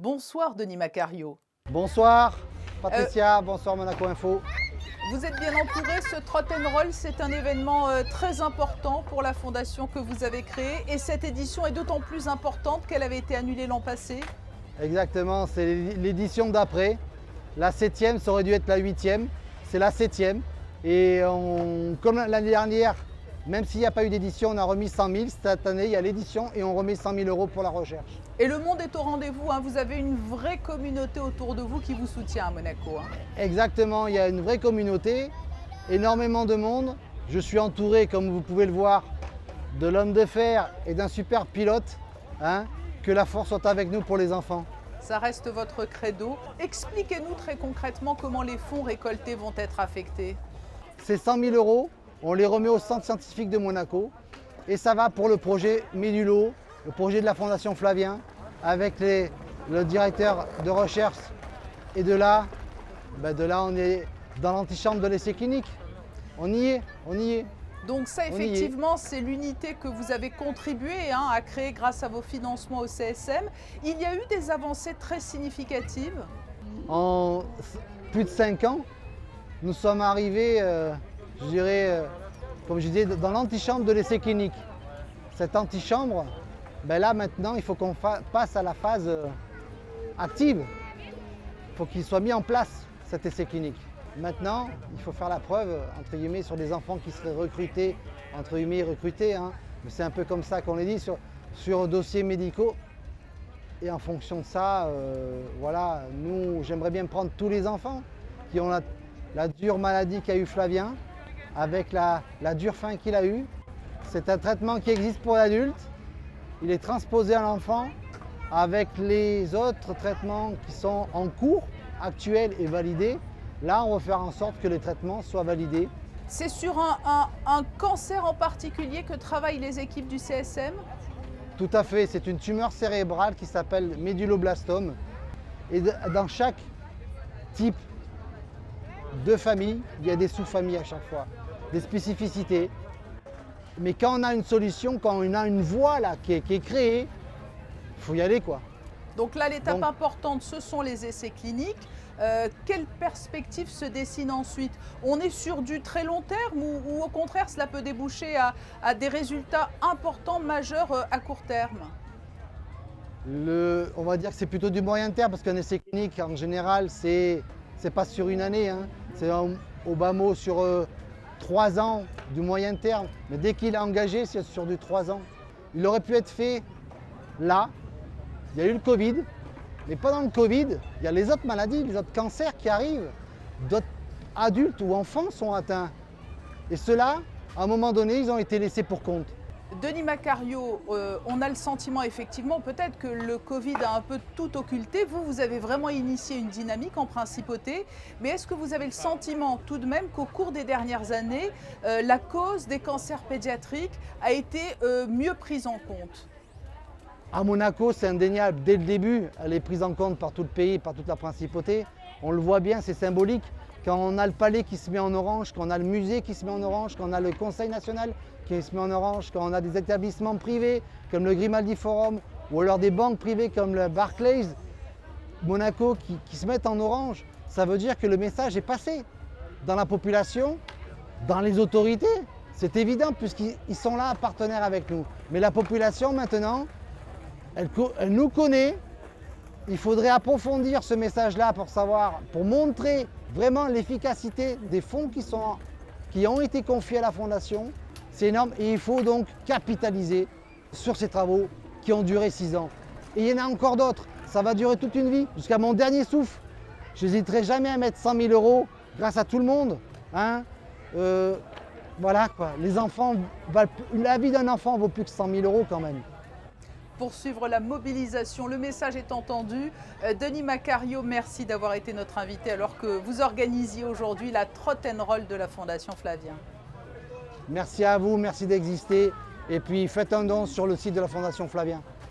Bonsoir Denis Macario. Bonsoir Patricia, bonsoir Monaco Info. Vous êtes bien entouré, ce Trot and Roll, c'est un événement très important pour la fondation que vous avez créée et cette édition est d'autant plus importante qu'elle avait été annulée l'an passé. Exactement, c'est l'édition d'après. La 7e, ça aurait dû être la 8e, c'est la 7e. Et comme l'année dernière, même s'il n'y a pas eu d'édition, on a remis 100 000. Cette année, il y a l'édition et on remet 100 000 € pour la recherche. Et le monde est au rendez-vous, hein. Vous avez une vraie communauté autour de vous qui vous soutient à Monaco. Hein. Exactement, il y a une vraie communauté, énormément de monde. Je suis entouré, comme vous pouvez le voir, de l'homme de fer et d'un super pilote. Hein, que la force soit avec nous pour les enfants. Ça reste votre credo. Expliquez-nous très concrètement comment les fonds récoltés vont être affectés. Ces 100 000 €, on les remet au Centre scientifique de Monaco et ça va pour le projet Médulo, le projet de la Fondation Flavien, avec le directeur de recherche. Et de là, on est dans l'antichambre de l'essai clinique. On y est. Donc ça, effectivement, c'est l'unité que vous avez contribué à créer grâce à vos financements au CSM. Il y a eu des avancées très significatives. En plus de 5 ans, nous sommes arrivés, je dirais, comme je disais, dans l'antichambre de l'essai clinique. Cette antichambre, là maintenant, il faut qu'on passe à la phase active. Il faut qu'il soit mis en place, cet essai clinique. Maintenant, il faut faire la preuve, entre guillemets, sur des enfants qui seraient recrutés, entre guillemets, recrutés. Hein. Mais c'est un peu comme ça qu'on les dit, sur dossiers médicaux. Et en fonction de ça, voilà, nous, j'aimerais bien prendre tous les enfants qui ont la dure maladie qu'a eu Flavien, avec la dure faim qu'il a eue. C'est un traitement qui existe pour l'adulte. Il est transposé à l'enfant avec les autres traitements qui sont en cours, actuels et validés. Là, on va faire en sorte que les traitements soient validés. C'est sur un cancer en particulier que travaillent les équipes du CSM? Tout à fait, c'est une tumeur cérébrale qui s'appelle méduloblastome. Et dans chaque type de famille, il y a des sous-familles à chaque fois, des spécificités. Mais quand on a une solution, quand on a une voie là, qui est créée, il faut y aller quoi. Donc là, l'étape importante, ce sont les essais cliniques. Quelle perspective se dessine ensuite? On est sur du très long terme ou au contraire, cela peut déboucher à des résultats importants, majeurs à court terme? On va dire que c'est plutôt du moyen terme parce qu'un essai clinique, en général, c'est pas sur une année. Hein. C'est au bas mot sur 3 ans du moyen terme. Mais dès qu'il est engagé, c'est sur du 3 ans. Il aurait pu être fait là. Il y a eu le Covid. Mais pendant le Covid, il y a les autres maladies, les autres cancers qui arrivent. D'autres adultes ou enfants sont atteints. Et ceux-là, à un moment donné, ils ont été laissés pour compte. Denis Macario, on a le sentiment effectivement peut-être que le Covid a un peu tout occulté. Vous avez vraiment initié une dynamique en principauté. Mais est-ce que vous avez le sentiment tout de même qu'au cours des dernières années, la cause des cancers pédiatriques a été mieux prise en compte? À Monaco, c'est indéniable. Dès le début, elle est prise en compte par tout le pays, par toute la principauté. On le voit bien, c'est symbolique. Quand on a le palais qui se met en orange, quand on a le musée qui se met en orange, quand on a le conseil national qui se met en orange, quand on a des établissements privés comme le Grimaldi Forum ou alors des banques privées comme le Barclays, Monaco qui se mettent en orange, ça veut dire que le message est passé dans la population, dans les autorités. C'est évident puisqu'ils sont là, partenaires avec nous. Mais la population maintenant, elle nous connaît. Il faudrait approfondir ce message-là pour montrer vraiment l'efficacité des fonds qui ont été confiés à la Fondation. C'est énorme et il faut donc capitaliser sur ces travaux qui ont duré 6 ans. Et il y en a encore d'autres. Ça va durer toute une vie, jusqu'à mon dernier souffle. Je n'hésiterai jamais à mettre 100 000 € grâce à tout le monde. Hein. Voilà quoi. La vie d'un enfant vaut plus que 100 000 € quand même. Poursuivre la mobilisation. Le message est entendu. Denis Macario, merci d'avoir été notre invité alors que vous organisiez aujourd'hui la Trot and Roll de la Fondation Flavien. Merci à vous, merci d'exister. Et puis faites un don sur le site de la Fondation Flavien.